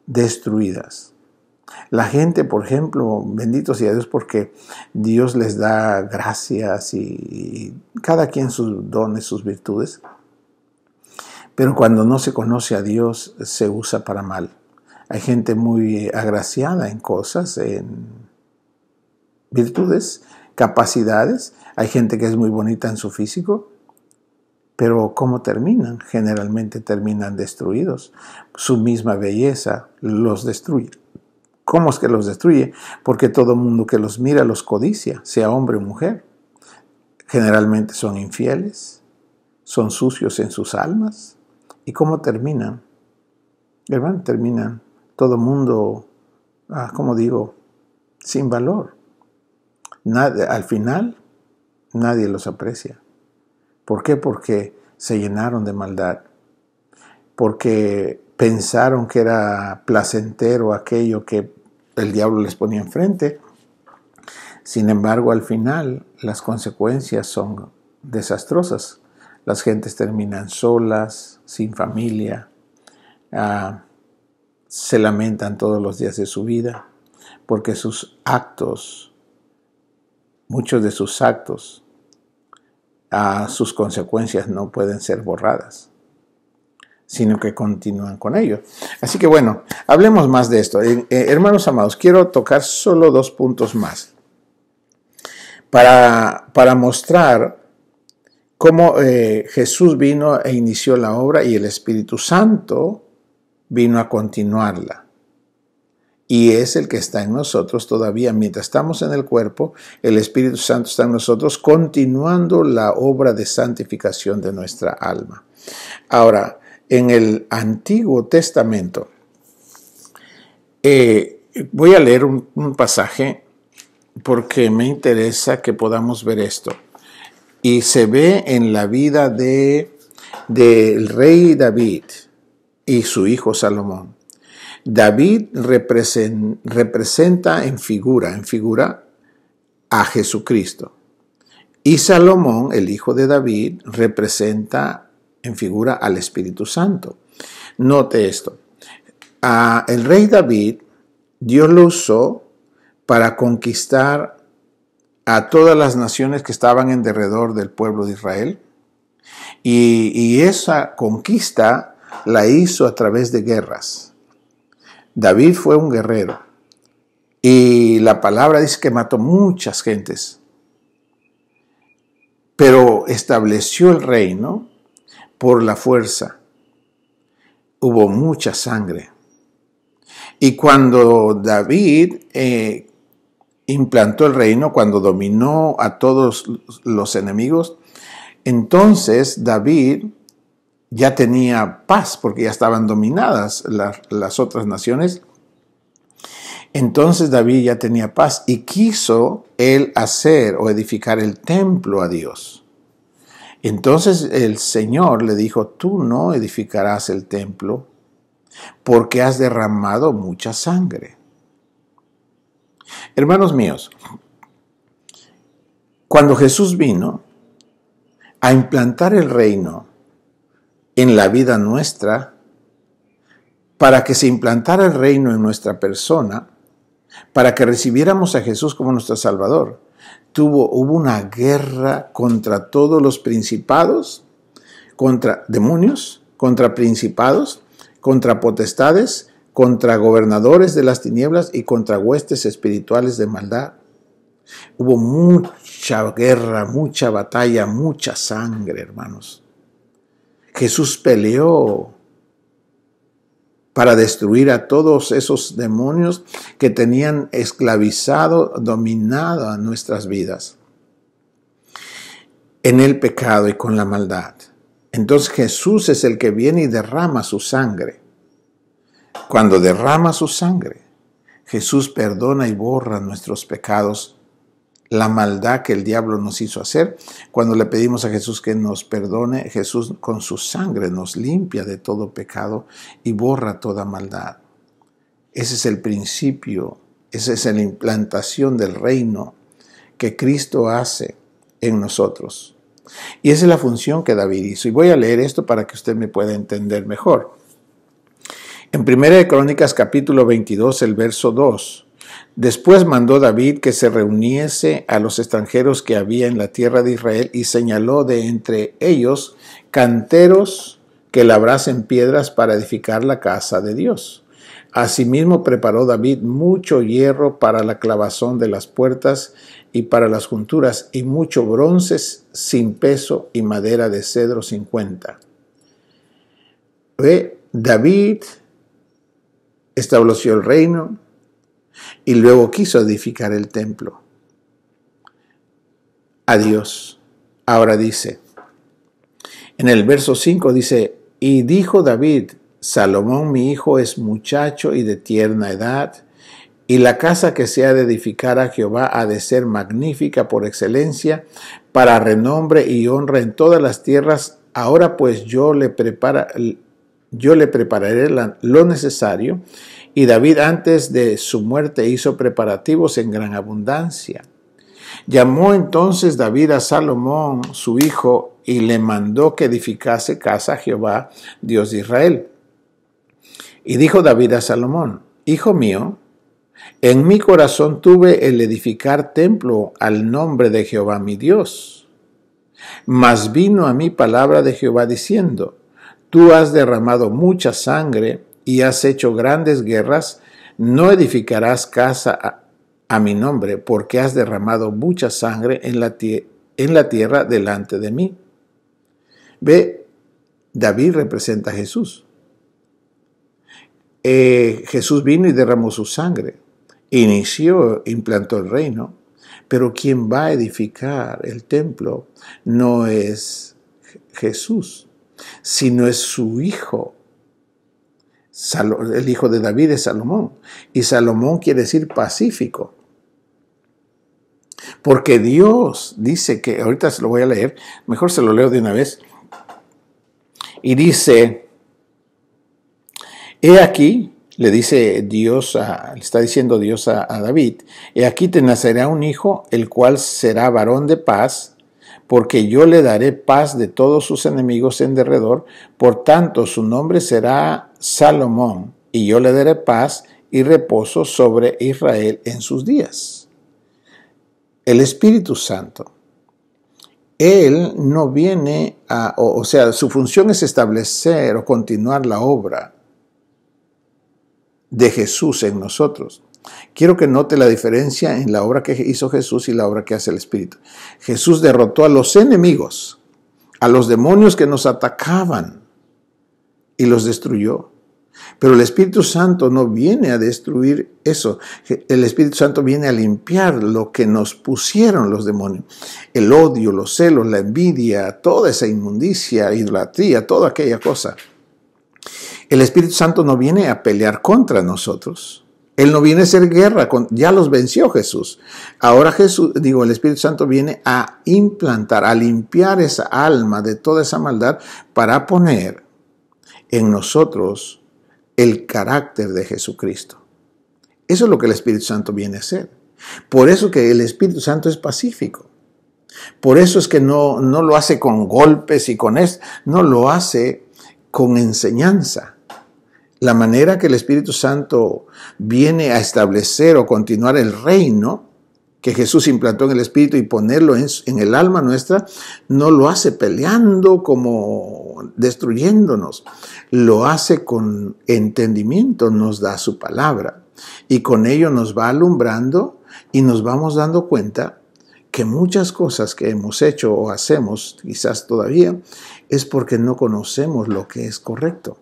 A: destruidas. La gente, por ejemplo, bendito sea Dios porque Dios les da gracias y cada quien sus dones, sus virtudes. Pero cuando no se conoce a Dios, se usa para mal. Hay gente muy agraciada en cosas, en virtudes, capacidades. Hay gente que es muy bonita en su físico, pero ¿cómo terminan? Generalmente terminan destruidos. Su misma belleza los destruye. ¿Cómo es que los destruye? Porque todo mundo que los mira los codicia, sea hombre o mujer. Generalmente son infieles, son sucios en sus almas. ¿Y cómo terminan? Hermano, terminan todo mundo, como digo, sin valor. Al final, nadie los aprecia. ¿Por qué? Porque se llenaron de maldad. Porque pensaron que era placentero aquello que el diablo les ponía enfrente. Sin embargo, al final, las consecuencias son desastrosas. Las gentes terminan solas, sin familia, se lamentan todos los días de su vida, porque sus actos, muchos de sus actos, sus consecuencias no pueden ser borradas, sino que continúan con ello. Así que bueno, hablemos más de esto. Hermanos amados, quiero tocar solo 2 puntos más para mostrar cómo Jesús vino e inició la obra y el Espíritu Santo vino a continuarla. Y es el que está en nosotros todavía. Mientras estamos en el cuerpo, el Espíritu Santo está en nosotros, continuando la obra de santificación de nuestra alma. Ahora, en el Antiguo Testamento, voy a leer un pasaje porque me interesa que podamos ver esto. Y se ve en la vida del rey David y su hijo Salomón. David representa en figura a Jesucristo. Y Salomón, el hijo de David, representa en figura al Espíritu Santo. Note esto. El rey David, Dios lo usó para conquistar a todas las naciones que estaban en derredor del pueblo de Israel. Y esa conquista la hizo a través de guerras. David fue un guerrero. Y la palabra dice que mató muchas gentes. pero estableció el reino por la fuerza. Hubo mucha sangre. Y cuando David implantó el reino, cuando dominó a todos los enemigos, entonces David ya tenía paz, porque ya estaban dominadas las otras naciones. Entonces David ya tenía paz y quiso él hacer o edificar el templo a Dios. Entonces el Señor le dijo, tú no edificarás el templo porque has derramado mucha sangre. Hermanos míos, cuando Jesús vino a implantar el reino en la vida nuestra, para que se implantara el reino en nuestra persona, para que recibiéramos a Jesús como nuestro Salvador, hubo una guerra contra todos los principados, contra demonios, contra principados, contra potestades, contra gobernadores de las tinieblas y contra huestes espirituales de maldad. Hubo mucha guerra, mucha batalla, mucha sangre, hermanos. Jesús peleó para destruir a todos esos demonios que tenían esclavizado, dominado a nuestras vidas en el pecado y con la maldad. Entonces Jesús es el que viene y derrama su sangre. Cuando derrama su sangre, Jesús perdona y borra nuestros pecados, la maldad que el diablo nos hizo hacer. Cuando le pedimos a Jesús que nos perdone, Jesús con su sangre nos limpia de todo pecado y borra toda maldad. Ese es el principio, esa es la implantación del reino que Cristo hace en nosotros. Y esa es la función que David hizo. Y voy a leer esto para que usted me pueda entender mejor. En 1 de Crónicas capítulo 22, el verso 2. Después mandó David que se reuniese a los extranjeros que había en la tierra de Israel y señaló de entre ellos canteros que labrasen piedras para edificar la casa de Dios. Asimismo preparó David mucho hierro para la clavazón de las puertas y para las junturas, y mucho bronce sin peso y madera de cedro sin cuenta. David estableció el reino y luego quiso edificar el templo a Dios. Ahora dice, en el verso 5 dice, y dijo David, Salomón mi hijo es muchacho y de tierna edad, y la casa que se ha de edificar a Jehová ha de ser magnífica por excelencia, para renombre y honra en todas las tierras. Ahora pues yo le prepararé lo necesario. Y David antes de su muerte hizo preparativos en gran abundancia. Llamó entonces David a Salomón, su hijo, y le mandó que edificase casa a Jehová, Dios de Israel. Y dijo David a Salomón, hijo mío, en mi corazón tuve el edificar templo al nombre de Jehová mi Dios. Mas vino a mí palabra de Jehová diciendo, tú has derramado mucha sangre y has hecho grandes guerras, no edificarás casa a mi nombre, porque has derramado mucha sangre en la tierra delante de mí. David representa a Jesús. Jesús vino y derramó su sangre, implantó el reino, pero quien va a edificar el templo no es Jesús, sino es su hijo. El hijo de David es Salomón, y Salomón quiere decir pacífico, porque Dios dice que, ahorita se lo voy a leer, mejor se lo leo de una vez, y dice, he aquí, le dice Dios, le está diciendo Dios a David, he aquí te nacerá un hijo, el cual será varón de paz, porque yo le daré paz de todos sus enemigos en derredor, por tanto su nombre será Salomón, y yo le daré paz y reposo sobre Israel en sus días. El Espíritu Santo, Él no viene o sea, su función es establecer o continuar la obra de Jesús en nosotros. Quiero que note la diferencia en la obra que hizo Jesús y la obra que hace el Espíritu. Jesús derrotó a los enemigos, a los demonios que nos atacaban, y los destruyó. Pero el Espíritu Santo no viene a destruir eso. El Espíritu Santo viene a limpiar lo que nos pusieron los demonios. El odio, los celos, la envidia, toda esa inmundicia, idolatría, toda aquella cosa. El Espíritu Santo no viene a pelear contra nosotros. Él no viene a hacer guerra, ya los venció Jesús. Ahora el Espíritu Santo viene a implantar, a limpiar esa alma de toda esa maldad para poner en nosotros el carácter de Jesucristo. Eso es lo que el Espíritu Santo viene a hacer. Por eso que el Espíritu Santo es pacífico. Por eso es que no lo hace con golpes y con esto, no lo hace con enseñanza. La manera que el Espíritu Santo viene a establecer o continuar el reino que Jesús implantó en el Espíritu y ponerlo en el alma nuestra, no lo hace peleando como destruyéndonos. Lo hace con entendimiento, nos da su palabra. Y con ello nos va alumbrando y nos vamos dando cuenta que muchas cosas que hemos hecho o hacemos, quizás todavía, es porque no conocemos lo que es correcto.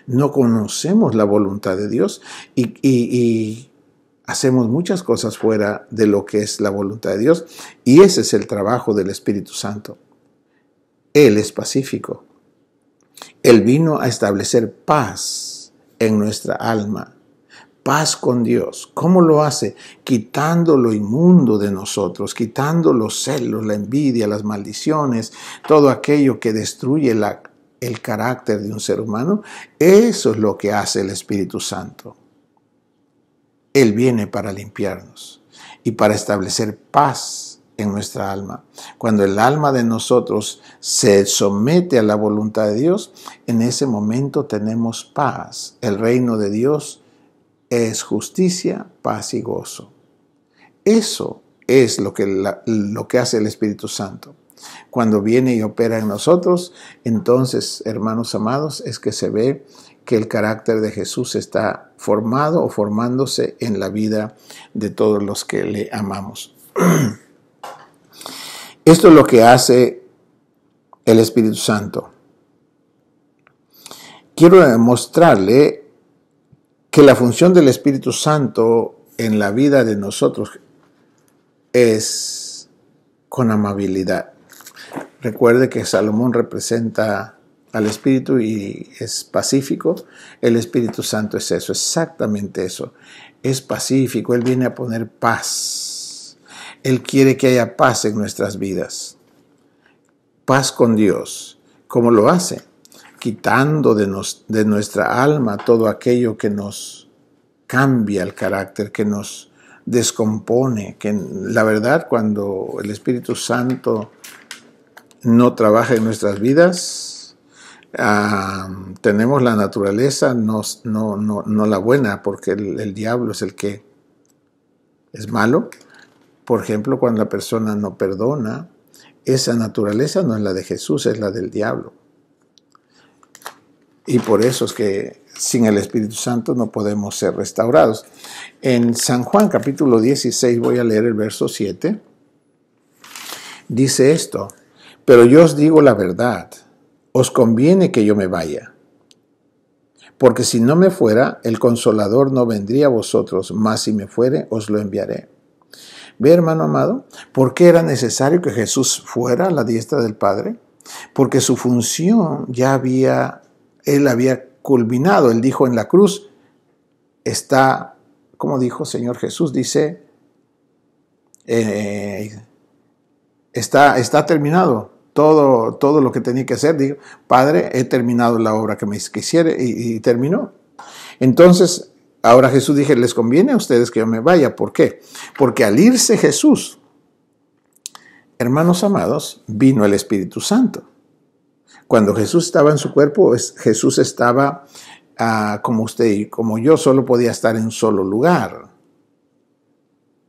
A: No conocemos la voluntad de Dios y hacemos muchas cosas fuera de lo que es la voluntad de Dios. Y ese es el trabajo del Espíritu Santo. Él es pacífico. Él vino a establecer paz en nuestra alma. Paz con Dios. ¿Cómo lo hace? Quitando lo inmundo de nosotros, quitando los celos, la envidia, las maldiciones, todo aquello que destruye el carácter de un ser humano. Eso es lo que hace el Espíritu Santo. Él viene para limpiarnos y para establecer paz en nuestra alma. Cuando el alma de nosotros se somete a la voluntad de Dios, en ese momento tenemos paz. El reino de Dios es justicia, paz y gozo. Eso es lo que hace el Espíritu Santo. Cuando viene y opera en nosotros, entonces, hermanos amados, es que se ve que el carácter de Jesús está formado o formándose en la vida de todos los que le amamos. Esto es lo que hace el Espíritu Santo. Quiero mostrarle que la función del Espíritu Santo en la vida de nosotros es con amabilidad. Recuerde que Salomón representa al Espíritu y es pacífico. El Espíritu Santo es eso, exactamente eso. Es pacífico, Él viene a poner paz. Él quiere que haya paz en nuestras vidas. Paz con Dios. ¿Cómo lo hace? Quitando de nuestra alma todo aquello que nos cambia el carácter, que nos descompone. Que la verdad, cuando el Espíritu Santo no trabaja en nuestras vidas, tenemos la naturaleza, no la buena, porque el diablo es el que es malo. Por ejemplo, cuando la persona no perdona, esa naturaleza no es la de Jesús, es la del diablo. Y por eso es que sin el Espíritu Santo no podemos ser restaurados. En San Juan capítulo 16, voy a leer el verso 7, dice esto: pero yo os digo la verdad, os conviene que yo me vaya. Porque si no me fuera, el Consolador no vendría a vosotros, mas si me fuere, os lo enviaré. Ve, hermano amado, ¿por qué era necesario que Jesús fuera a la diestra del Padre? Porque su función Él había culminado. Él dijo en la cruz, ¿cómo dijo Señor Jesús? Dice, está terminado. Todo lo que tenía que hacer, digo, Padre, he terminado la obra que me quisiera, y terminó. Entonces, ahora Jesús dije, les conviene a ustedes que yo me vaya. ¿Por qué? Porque al irse Jesús, hermanos amados, vino el Espíritu Santo. Cuando Jesús estaba en su cuerpo, Jesús estaba como usted y como yo, solo podía estar en un solo lugar.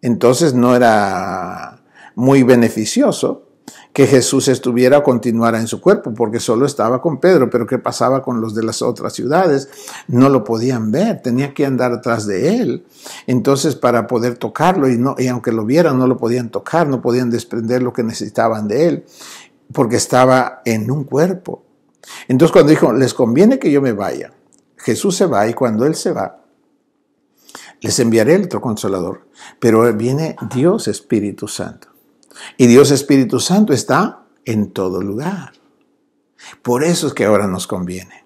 A: Entonces no era muy beneficioso que Jesús estuviera o continuara en su cuerpo, porque solo estaba con Pedro, pero ¿qué pasaba con los de las otras ciudades? No lo podían ver, tenía que andar atrás de él. Entonces, para poder tocarlo, y aunque lo vieran, no lo podían tocar, no podían desprender lo que necesitaban de él, porque estaba en un cuerpo. Entonces, cuando dijo, les conviene que yo me vaya, Jesús se va, y cuando él se va, les enviaré el otro consolador, pero viene Dios Espíritu Santo. Y Dios Espíritu Santo está en todo lugar. Por eso es que ahora nos conviene.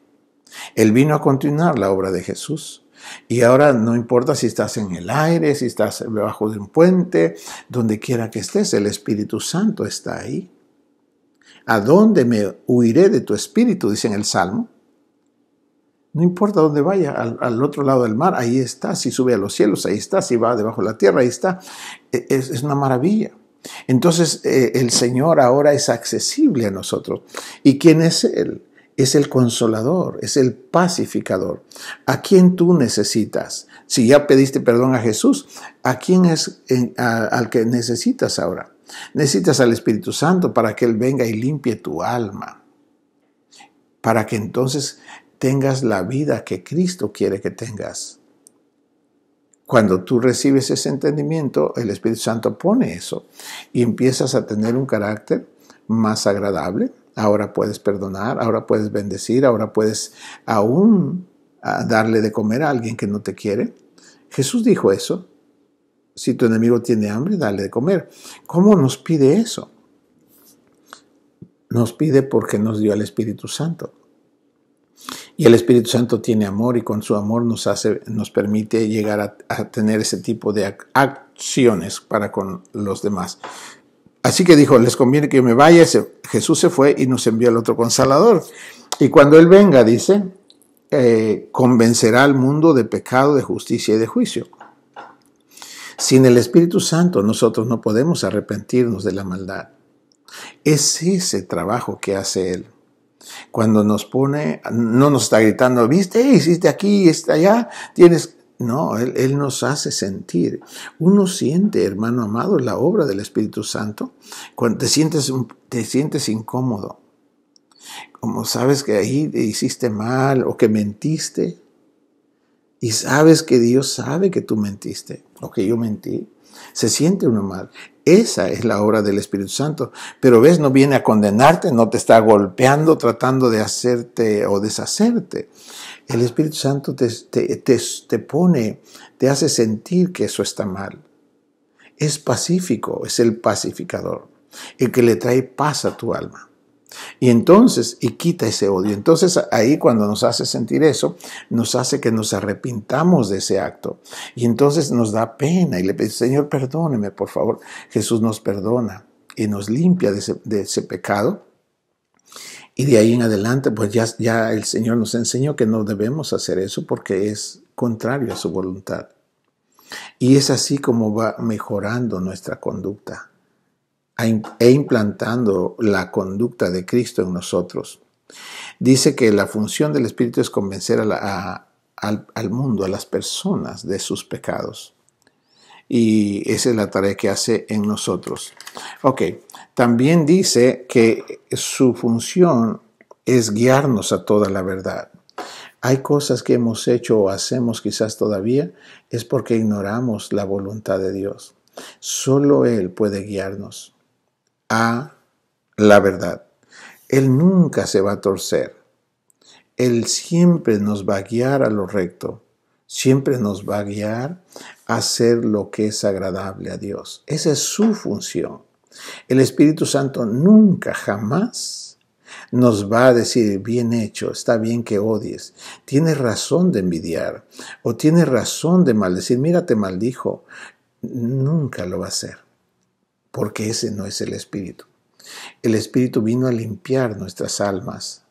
A: Él vino a continuar la obra de Jesús. Y ahora no importa si estás en el aire, si estás debajo de un puente, donde quiera que estés, el Espíritu Santo está ahí. ¿A dónde me huiré de tu espíritu? Dice en el Salmo. No importa dónde vaya, al otro lado del mar, ahí está. Si sube a los cielos, ahí está. Si va debajo de la tierra, ahí está. Es una maravilla. Entonces el Señor ahora es accesible a nosotros. ¿Y quién es Él? Es el consolador, es el pacificador. ¿A quién tú necesitas? Si ya pediste perdón a Jesús, ¿a quién es al que necesitas ahora? Necesitas al Espíritu Santo para que Él venga y limpie tu alma. Para que entonces tengas la vida que Cristo quiere que tengas. Cuando tú recibes ese entendimiento, el Espíritu Santo pone eso y empiezas a tener un carácter más agradable. Ahora puedes perdonar, ahora puedes bendecir, ahora puedes aún darle de comer a alguien que no te quiere. Jesús dijo eso. Si tu enemigo tiene hambre, dale de comer. ¿Cómo nos pide eso? Nos pide porque nos dio al Espíritu Santo. Y el Espíritu Santo tiene amor y con su amor nos permite llegar a tener ese tipo de acciones para con los demás. Así que dijo, les conviene que yo me vaya. Jesús se fue y nos envió al otro Consolador. Y cuando Él venga, dice, convencerá al mundo de pecado, de justicia y de juicio. Sin el Espíritu Santo nosotros no podemos arrepentirnos de la maldad. Es ese trabajo que hace Él. Cuando nos pone, no nos está gritando, ¿viste? Hiciste aquí, está allá, tienes... No, Él nos hace sentir. Uno siente, hermano amado, la obra del Espíritu Santo cuando te sientes incómodo. Como sabes que ahí hiciste mal o que mentiste. Y sabes que Dios sabe que tú mentiste o que yo mentí. Se siente uno mal. Esa es la obra del Espíritu Santo. Pero ves, no viene a condenarte, no te está golpeando, tratando de hacerte o deshacerte. El Espíritu Santo te pone, te hace sentir que eso está mal. Es pacífico, es el pacificador, el que le trae paz a tu alma. Y entonces, y quita ese odio. Entonces ahí cuando nos hace sentir eso, nos hace que nos arrepintamos de ese acto. Y entonces nos da pena y le pedimos, Señor, perdóneme, por favor. Jesús nos perdona y nos limpia de ese pecado. Y de ahí en adelante, pues ya el Señor nos enseñó que no debemos hacer eso porque es contrario a su voluntad. Y es así como va mejorando nuestra conducta e implantando la conducta de Cristo en nosotros. Dice que la función del Espíritu es convencer al mundo, a las personas de sus pecados. Y esa es la tarea que hace en nosotros. Ok, también dice que su función es guiarnos a toda la verdad. Hay cosas que hemos hecho o hacemos quizás todavía, es porque ignoramos la voluntad de Dios. Solo Él puede guiarnos a la verdad. Él nunca se va a torcer. Él siempre nos va a guiar a lo recto. Siempre nos va a guiar a hacer lo que es agradable a Dios. Esa es su función. El Espíritu Santo nunca, jamás nos va a decir, bien hecho, está bien que odies. Tienes razón de envidiar o tienes razón de maldecir. Mira, te maldijo. Nunca lo va a hacer, porque ese no es el Espíritu. El Espíritu vino a limpiar nuestras almas.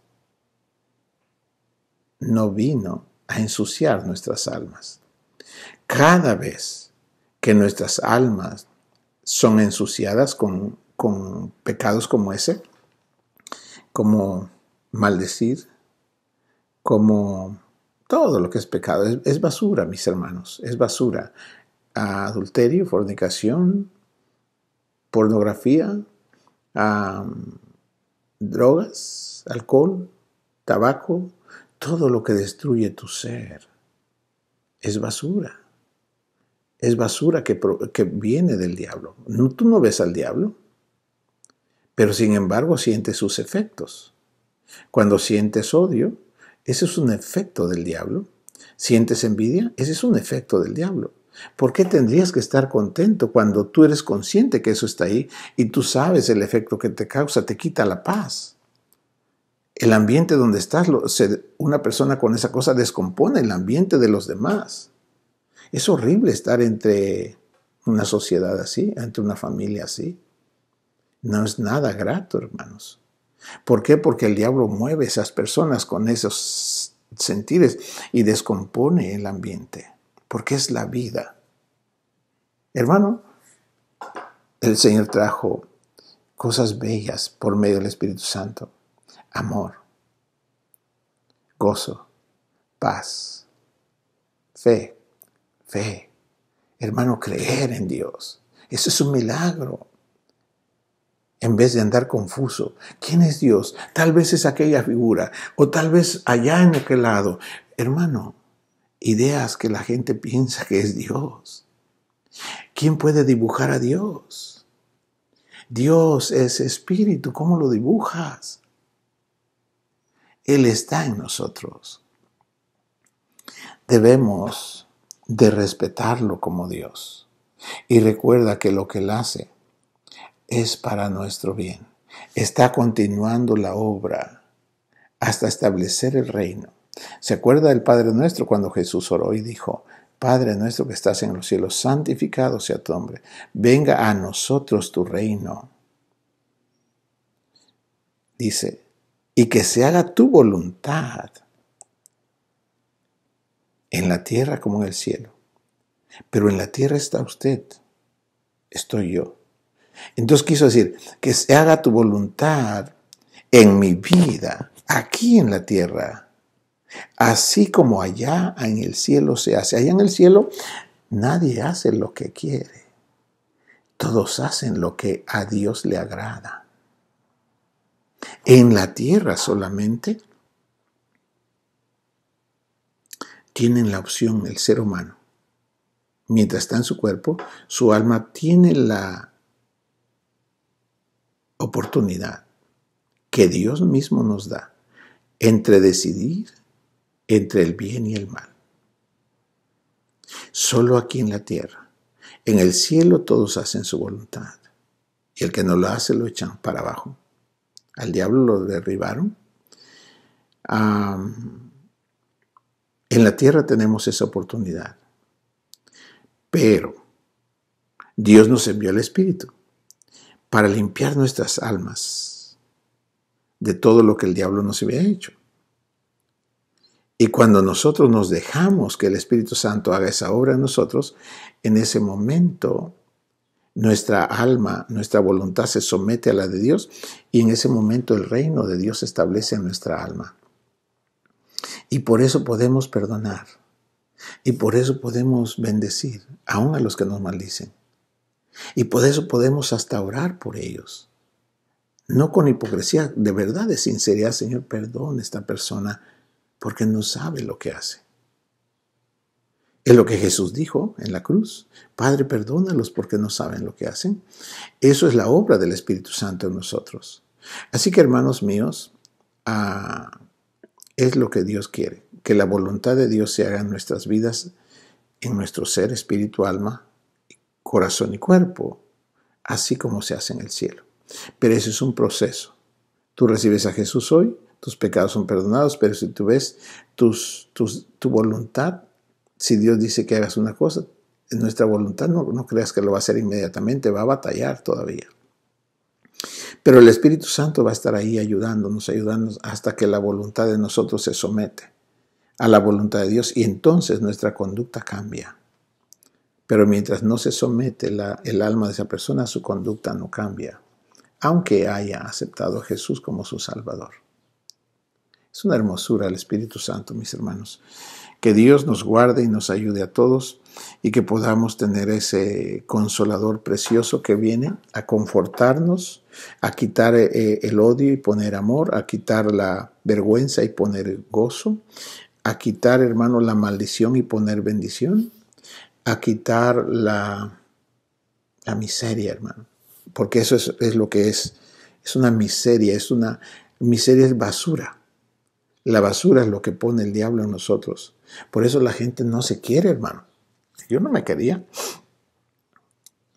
A: No vino a ensuciar nuestras almas. Cada vez que nuestras almas son ensuciadas con pecados como ese, como maldecir, como todo lo que es pecado, es basura, mis hermanos, es basura. Adulterio, fornicación, pornografía, drogas, alcohol, tabaco, todo lo que destruye tu ser es basura. Es basura que viene del diablo. Tú no ves al diablo, pero sin embargo sientes sus efectos. Cuando sientes odio, ese es un efecto del diablo. ¿Sientes envidia? Ese es un efecto del diablo. ¿Por qué tendrías que estar contento cuando tú eres consciente que eso está ahí y tú sabes el efecto que te causa? Te quita la paz. El ambiente donde estás, una persona con esa cosa descompone el ambiente de los demás. Es horrible estar entre una sociedad así, entre una familia así. No es nada grato, hermanos. ¿Por qué? Porque el diablo mueve a esas personas con esos sentires y descompone el ambiente. Porque es la vida. Hermano, el Señor trajo cosas bellas por medio del Espíritu Santo. Amor, gozo, paz, fe. Hermano, creer en Dios. Eso es un milagro. En vez de andar confuso. ¿Quién es Dios? Tal vez es aquella figura. O tal vez allá en aquel lado. Hermano, ideas que la gente piensa que es Dios. ¿Quién puede dibujar a Dios? Dios es espíritu. ¿Cómo lo dibujas? Él está en nosotros. Debemos de respetarlo como Dios. Y recuerda que lo que Él hace es para nuestro bien. Está continuando la obra hasta establecer el reino. ¿Se acuerda del Padre Nuestro cuando Jesús oró y dijo: Padre nuestro que estás en los cielos, santificado sea tu nombre. Venga a nosotros tu reino. Dice, y que se haga tu voluntad en la tierra como en el cielo. Pero en la tierra está usted, estoy yo. Entonces quiso decir, que se haga tu voluntad en mi vida, aquí en la tierra, así como allá en el cielo se hace. Allá en el cielo nadie hace lo que quiere. Todos hacen lo que a Dios le agrada. En la tierra solamente tienen la opción el ser humano. Mientras está en su cuerpo, su alma tiene la oportunidad que Dios mismo nos da entre decidir entre el bien y el mal. Solo aquí en la tierra. En el cielo todos hacen su voluntad. Y el que no lo hace lo echan para abajo. Al diablo lo derribaron. En la tierra tenemos esa oportunidad. Pero Dios nos envió el Espíritu para limpiar nuestras almas de todo lo que el diablo nos había hecho. Y cuando nosotros nos dejamos que el Espíritu Santo haga esa obra en nosotros, en ese momento nuestra alma, nuestra voluntad se somete a la de Dios y en ese momento el reino de Dios se establece en nuestra alma. Y por eso podemos perdonar. Y por eso podemos bendecir, aún a los que nos maldicen. Y por eso podemos hasta orar por ellos. No con hipocresía, de verdad, de sinceridad. Señor, perdona a esta persona porque no sabe lo que hace. Es lo que Jesús dijo en la cruz. Padre, perdónalos porque no saben lo que hacen. Eso es la obra del Espíritu Santo en nosotros. Así que, hermanos míos, es lo que Dios quiere. Que la voluntad de Dios se haga en nuestras vidas, en nuestro ser, espíritu, alma, corazón y cuerpo, así como se hace en el cielo. Pero ese es un proceso. Tú recibes a Jesús hoy, tus pecados son perdonados, pero si tú ves tu voluntad, si Dios dice que hagas una cosa, en nuestra voluntad no creas que lo va a hacer inmediatamente, va a batallar todavía. Pero el Espíritu Santo va a estar ahí ayudándonos hasta que la voluntad de nosotros se somete a la voluntad de Dios y entonces nuestra conducta cambia. Pero mientras no se somete el alma de esa persona, su conducta no cambia, aunque haya aceptado a Jesús como su Salvador. Es una hermosura el Espíritu Santo, mis hermanos. Que Dios nos guarde y nos ayude a todos y que podamos tener ese consolador precioso que viene a confortarnos, a quitar el odio y poner amor, a quitar la vergüenza y poner gozo, a quitar, hermano, la maldición y poner bendición, a quitar la miseria, hermano. Porque eso es lo que es. Es una miseria, es basura. La basura es lo que pone el diablo en nosotros. Por eso la gente no se quiere, hermano. Yo no me quería.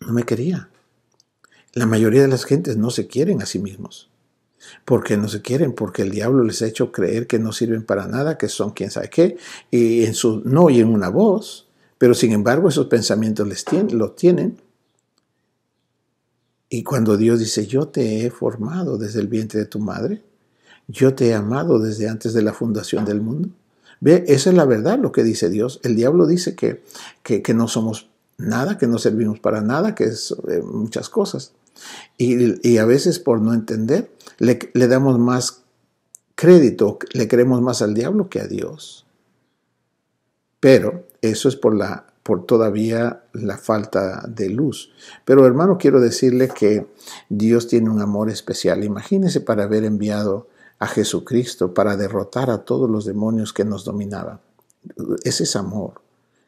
A: No me quería. La mayoría de las gentes no se quieren a sí mismos. ¿Por qué no se quieren? Porque el diablo les ha hecho creer que no sirven para nada, que son quién sabe qué, y no oyen una voz, pero sin embargo esos pensamientos los tienen. Y cuando Dios dice, yo te he formado desde el vientre de tu madre, yo te he amado desde antes de la fundación del mundo. Ve, esa es la verdad, lo que dice Dios. El diablo dice que no somos nada, que no servimos para nada, que es muchas cosas. Y a veces por no entender, le damos más crédito, le creemos más al diablo que a Dios. Pero eso es por todavía la falta de luz. Pero hermano, quiero decirle que Dios tiene un amor especial. Imagínese para haber enviado a Jesucristo para derrotar a todos los demonios que nos dominaban. Ese es amor,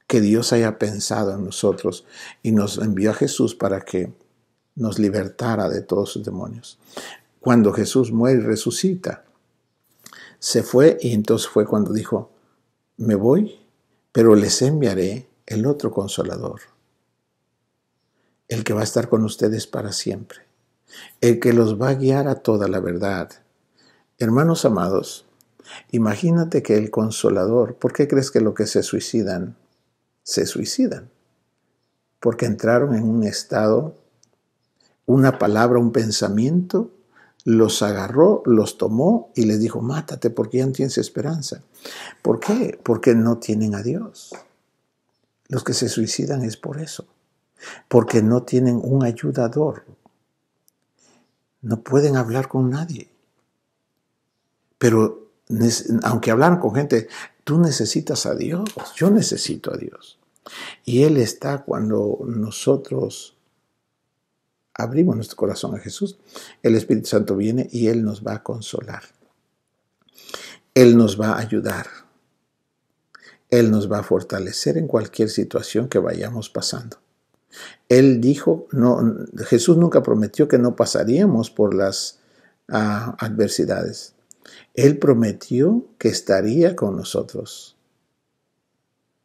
A: que Dios haya pensado en nosotros y nos envió a Jesús para que nos libertara de todos sus demonios. Cuando Jesús muere y resucita, se fue y entonces fue cuando dijo, me voy, pero les enviaré el otro consolador, el que va a estar con ustedes para siempre, el que los va a guiar a toda la verdad. Hermanos amados, imagínate que el consolador, ¿por qué crees que los que se suicidan? Porque entraron en un estado, una palabra, un pensamiento, los agarró, los tomó y les dijo, mátate porque ya no tienes esperanza. ¿Por qué? Porque no tienen a Dios. Los que se suicidan es por eso, porque no tienen un ayudador. No pueden hablar con nadie. Pero aunque hablaran con gente, tú necesitas a Dios, yo necesito a Dios. Y Él está cuando nosotros abrimos nuestro corazón a Jesús. El Espíritu Santo viene y Él nos va a consolar. Él nos va a ayudar. Él nos va a fortalecer en cualquier situación que vayamos pasando. Él dijo, Jesús nunca prometió que no pasaríamos por las adversidades. Él prometió que estaría con nosotros,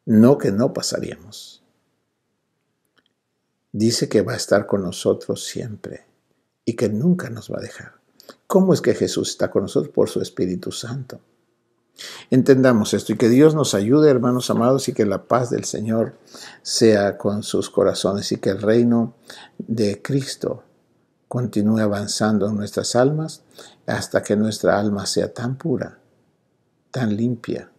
A: no que no pasaríamos. Dice que va a estar con nosotros siempre y que nunca nos va a dejar. ¿Cómo es que Jesús está con nosotros? Por su Espíritu Santo. Entendamos esto y que Dios nos ayude, hermanos amados, y que la paz del Señor sea con sus corazones y que el reino de Cristo continúe avanzando en nuestras almas hasta que nuestra alma sea tan pura, tan limpia,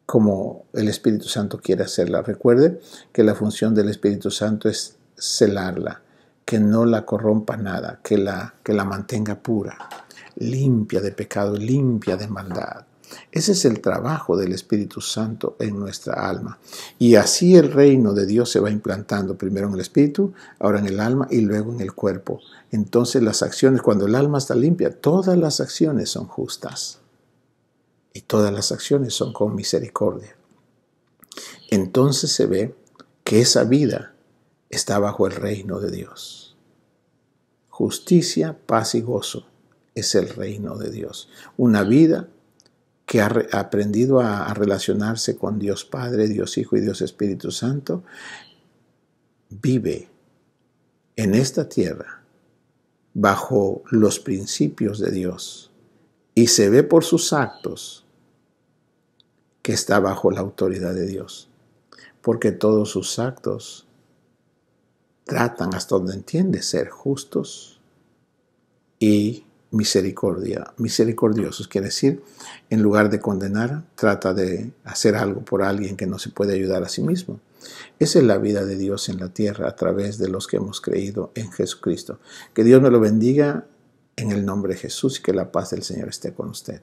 A: como el Espíritu Santo quiere hacerla. Recuerde que la función del Espíritu Santo es celarla, que no la corrompa nada, que la mantenga pura, limpia de pecado, limpia de maldad. Ese es el trabajo del Espíritu Santo en nuestra alma. Y así el reino de Dios se va implantando primero en el Espíritu, ahora en el alma y luego en el cuerpo. Entonces las acciones, cuando el alma está limpia, todas las acciones son justas. Y todas las acciones son con misericordia. Entonces se ve que esa vida está bajo el reino de Dios. Justicia, paz y gozo es el reino de Dios. Una vida que ha aprendido a relacionarse con Dios Padre, Dios Hijo y Dios Espíritu Santo, vive en esta tierra bajo los principios de Dios y se ve por sus actos que está bajo la autoridad de Dios, porque todos sus actos tratan, hasta donde entiende, ser justos y misericordiosos. Quiere decir, en lugar de condenar, trata de hacer algo por alguien que no se puede ayudar a sí mismo. Esa es la vida de Dios en la tierra a través de los que hemos creído en Jesucristo. Que Dios me lo bendiga en el nombre de Jesús y que la paz del Señor esté con usted.